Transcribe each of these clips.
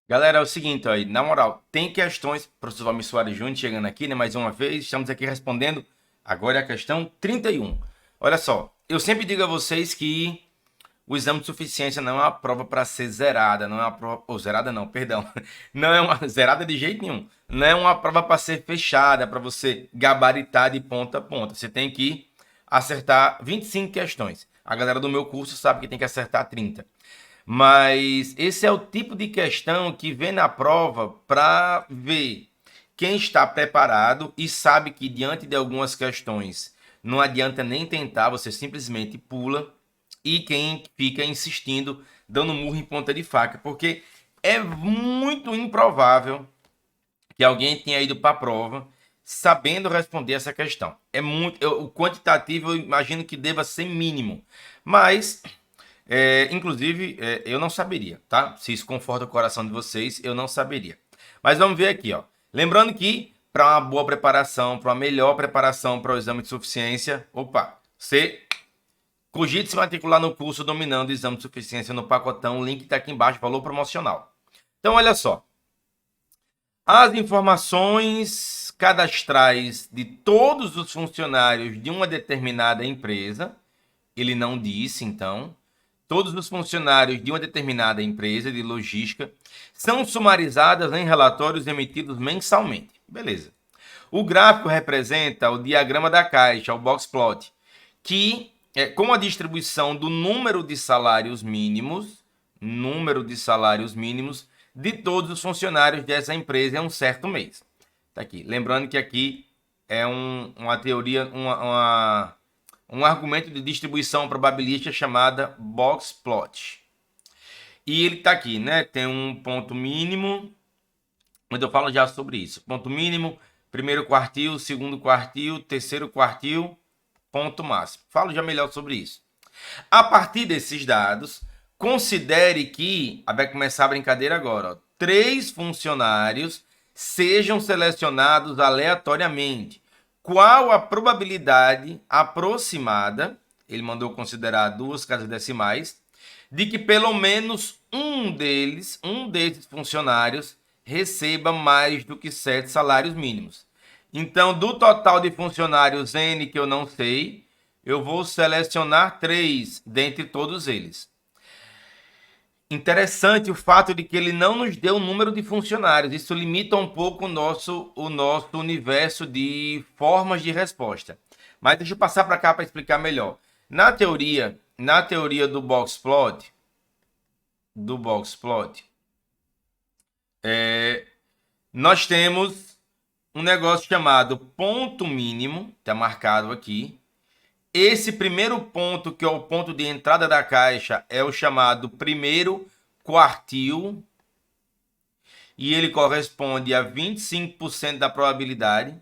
Galera, é o seguinte, ó, na moral, tem questões, professor Valmir Soares Júnior chegando aqui, né, mais uma vez, estamos aqui respondendo, agora é a questão 31. Olha só, eu sempre digo a vocês que o exame de suficiência não é uma prova para ser zerada, não é uma prova, ou zerada não, perdão, não é uma zerada de jeito nenhum, não é uma prova para ser fechada, para você gabaritar de ponta a ponta, você tem que acertar 25 questões. A galera do meu curso sabe que tem que acertar 30. Mas esse é o tipo de questão que vem na prova para ver quem está preparado e sabe que diante de algumas questões não adianta nem tentar, você simplesmente pula, e quem fica insistindo, dando murro em ponta de faca, porque é muito improvável que alguém tenha ido para a prova sabendo responder essa questão. É muito, o quantitativo eu imagino que deva ser mínimo, mas inclusive, eu não saberia, tá? Se isso conforta o coração de vocês, eu não saberia. Mas vamos ver aqui, ó. Lembrando que para uma boa preparação, para uma melhor preparação para o exame de suficiência, opa, você cogite se matricular no curso Dominando o Exame de Suficiência no Pacotão. O link está aqui embaixo, valor promocional. Então, olha só. As informações cadastrais de todos os funcionários de uma determinada empresa, ele não disse, então, todos os funcionários de uma determinada empresa de logística são sumarizadas em relatórios emitidos mensalmente. Beleza. O gráfico representa o diagrama da caixa, o box plot, que é com a distribuição do número de salários mínimos de todos os funcionários dessa empresa em um certo mês. Tá aqui. Lembrando que aqui é uma teoria, um argumento de distribuição probabilística chamada box plot. E ele está aqui, né? Tem um ponto mínimo, mas eu falo já sobre isso. Ponto mínimo, primeiro quartil, segundo quartil, terceiro quartil, ponto máximo. Falo já melhor sobre isso. A partir desses dados, considere que, vai começar a brincadeira agora, ó, 3 funcionários sejam selecionados aleatoriamente. Qual a probabilidade aproximada, ele mandou considerar 2 casas decimais, de que pelo menos um desses funcionários, receba mais do que 7 salários mínimos. Então, do total de funcionários N que eu não sei, eu vou selecionar 3 dentre todos eles. Interessante o fato de que ele não nos deu o número de funcionários. Isso limita um pouco o nosso universo de formas de resposta. Mas deixa eu passar para cá para explicar melhor. Na teoria do box plot, nós temos um negócio chamado ponto mínimo, está marcado aqui. Esse primeiro ponto, que é o ponto de entrada da caixa, é o chamado primeiro quartil, e ele corresponde a 25% da probabilidade.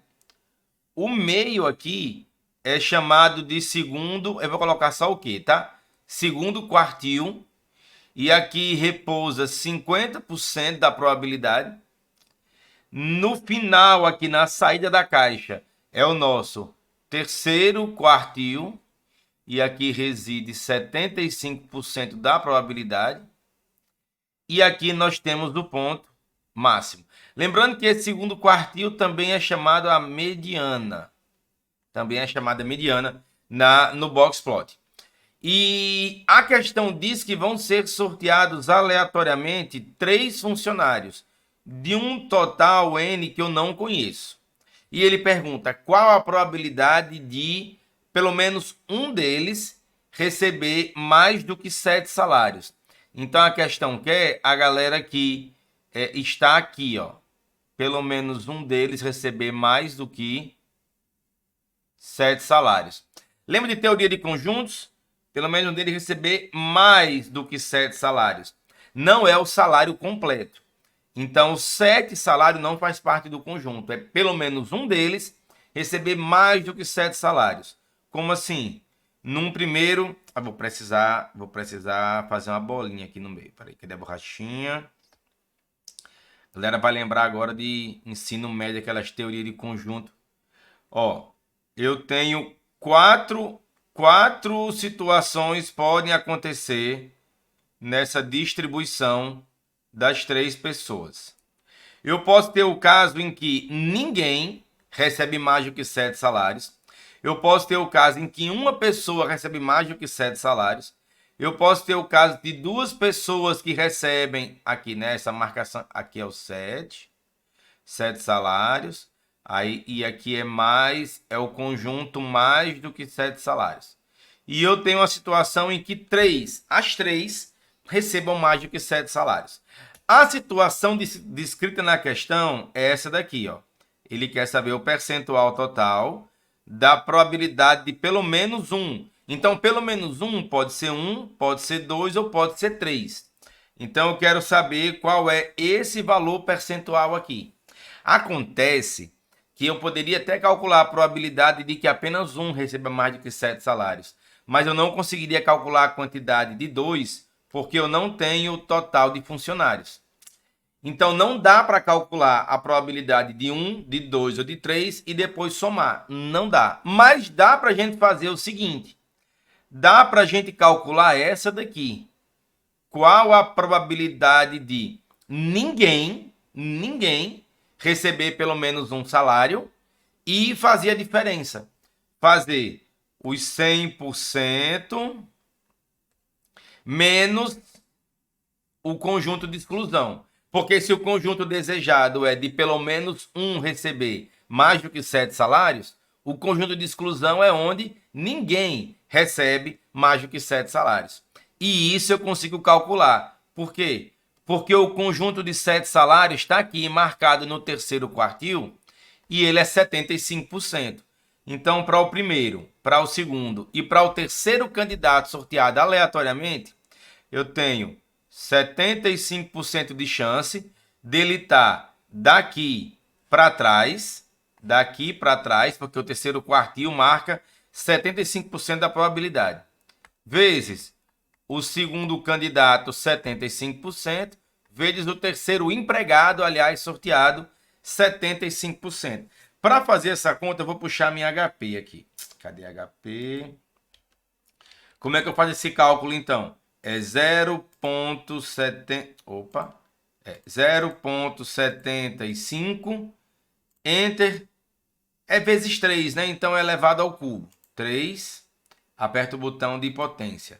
O meio aqui é chamado de segundo, eu vou colocar só o quê, tá? Segundo quartil, e aqui repousa 50% da probabilidade. No final, aqui na saída da caixa, é o nosso terceiro quartil, e aqui reside 75% da probabilidade. E aqui nós temos o ponto máximo. Lembrando que esse segundo quartil também é chamado a mediana. Também é chamada mediana no box plot. E a questão diz que vão ser sorteados aleatoriamente 3 funcionários, de um total N que eu não conheço. E ele pergunta qual a probabilidade de pelo menos um deles receber mais do que 7 salários. Então a questão quer a galera que está aqui, ó, pelo menos um deles receber mais do que 7 salários. Lembra de teoria de conjuntos? Pelo menos um deles receber mais do que 7 salários. Não é o salário completo. Então, 7 salários não faz parte do conjunto. É pelo menos um deles receber mais do que 7 salários. Como assim? Num primeiro. Vou precisar fazer uma bolinha aqui no meio. Peraí, cadê a borrachinha? A galera vai lembrar agora de ensino médio, aquelas teorias de conjunto. Ó, eu tenho quatro situações podem acontecer nessa distribuição das 3 pessoas. Eu posso ter o caso em que ninguém recebe mais do que 7 salários. Eu posso ter o caso em que uma pessoa recebe mais do que 7 salários. Eu posso ter o caso de 2 pessoas que recebem aqui, né? Essa marcação aqui é o 7 salários. Aí, e aqui é o conjunto mais do que 7 salários. E eu tenho uma situação em que as 3 recebam mais do que 7 salários. A situação descrita na questão é essa daqui, ó. Ele quer saber o percentual total da probabilidade de pelo menos 1. Então, pelo menos 1 pode ser 1, pode ser 2 ou pode ser 3. Então, eu quero saber qual é esse valor percentual aqui. Acontece que eu poderia até calcular a probabilidade de que apenas 1 receba mais do que 7 salários, mas eu não conseguiria calcular a quantidade de 2 porque eu não tenho o total de funcionários. Então, não dá para calcular a probabilidade de 1, de 2 ou de 3 e depois somar. Não dá. Mas dá para a gente fazer o seguinte. Dá para a gente calcular essa daqui. Qual a probabilidade de ninguém receber pelo menos um salário e fazer a diferença. Fazer os 100% menos o conjunto de exclusão. Porque se o conjunto desejado é de pelo menos 1 receber mais do que 7 salários, o conjunto de exclusão é onde ninguém recebe mais do que 7 salários. E isso eu consigo calcular. Por quê? Porque o conjunto de 7 salários está aqui marcado no terceiro quartil e ele é 75%. Então, para o primeiro, para o segundo e para o terceiro candidato sorteado aleatoriamente, eu tenho 75% de chance dele estar daqui para trás, porque o terceiro quartil marca 75% da probabilidade, vezes o segundo candidato 75%, vezes o terceiro empregado, aliás, sorteado, 75%. Para fazer essa conta, eu vou puxar minha HP aqui. Cadê HP? Como é que eu faço esse cálculo, então? É 0,75 enter é vezes 3, né? Então é elevado ao cubo. 3, aperta o botão de potência.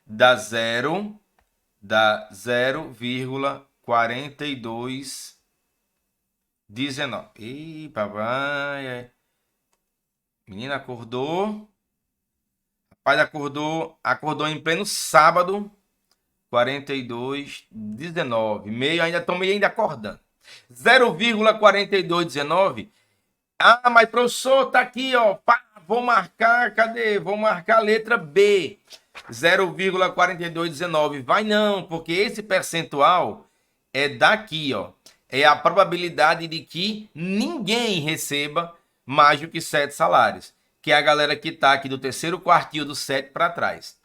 Dá 0,4219. Ih, papai. Menina acordou. Rapaz, acordou em pleno sábado. 4219. Meio, ainda estou meio acordando. 0,4219. Ah, mas professor, tá aqui, ó. Pá, vou marcar, cadê? Vou marcar a letra B. 0,4219. Vai não, porque esse percentual é daqui, ó. É a probabilidade de que ninguém receba mais do que 7 salários. Que é a galera que tá aqui do terceiro quartil do 7 para trás.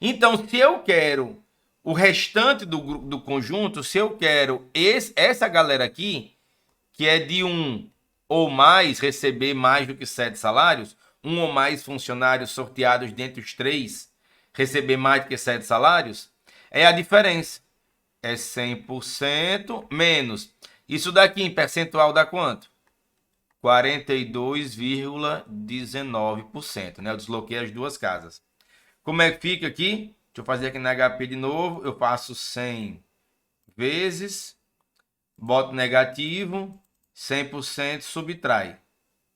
Então, se eu quero o restante do conjunto, se eu quero essa galera aqui, que é de 1 ou mais receber mais do que 7 salários, 1 ou mais funcionários sorteados dentre os 3 receber mais do que 7 salários, é a diferença. É 100% menos. Isso daqui em percentual dá quanto? 42,19%, né? Eu desloquei as duas casas. Como é que fica aqui? Deixa eu fazer aqui na HP de novo. Eu faço 100 vezes, boto negativo, 100% subtrai.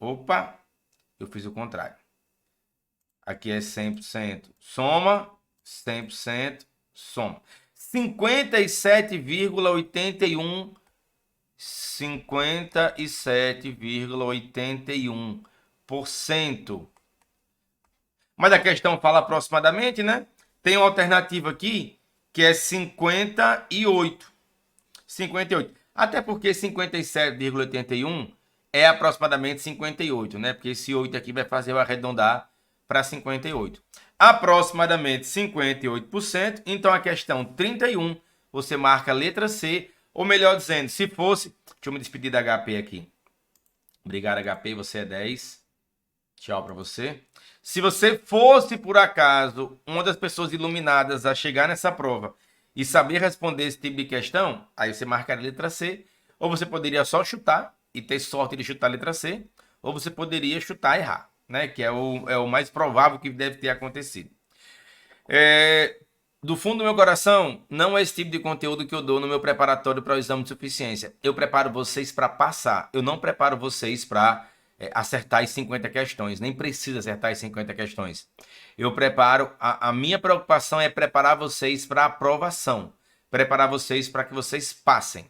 Opa, eu fiz o contrário. Aqui é 100% soma, 100% soma. 57,81%. 57,81%. Mas a questão fala aproximadamente, né? Tem uma alternativa aqui que é 58. 58. Até porque 57,81 é aproximadamente 58, né? Porque esse 8 aqui vai fazer eu arredondar para 58. Aproximadamente 58%. Então a questão 31, você marca a letra C, ou melhor dizendo, se fosse... Deixa eu me despedir da HP aqui. Obrigado, HP, você é 10. Tchau para você. Se você fosse, por acaso, uma das pessoas iluminadas a chegar nessa prova e saber responder esse tipo de questão, aí você marcaria a letra C, ou você poderia só chutar e ter sorte de chutar a letra C, ou você poderia chutar e errar, né? Que é o mais provável que deve ter acontecido. Do fundo do meu coração, não é esse tipo de conteúdo que eu dou no meu preparatório para o exame de suficiência. Eu preparo vocês para passar. Eu não preparo vocês para acertar as 50 questões. Nem precisa acertar as 50 questões. Eu preparo... A minha preocupação é preparar vocês para aprovação. Preparar vocês para que vocês passem.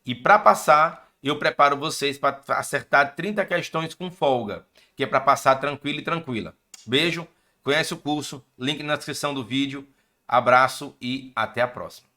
E para passar, eu preparo vocês para acertar 30 questões com folga. Que é para passar tranquilo e tranquila. Beijo. Conhece o curso. Link na descrição do vídeo. Abraço e até a próxima.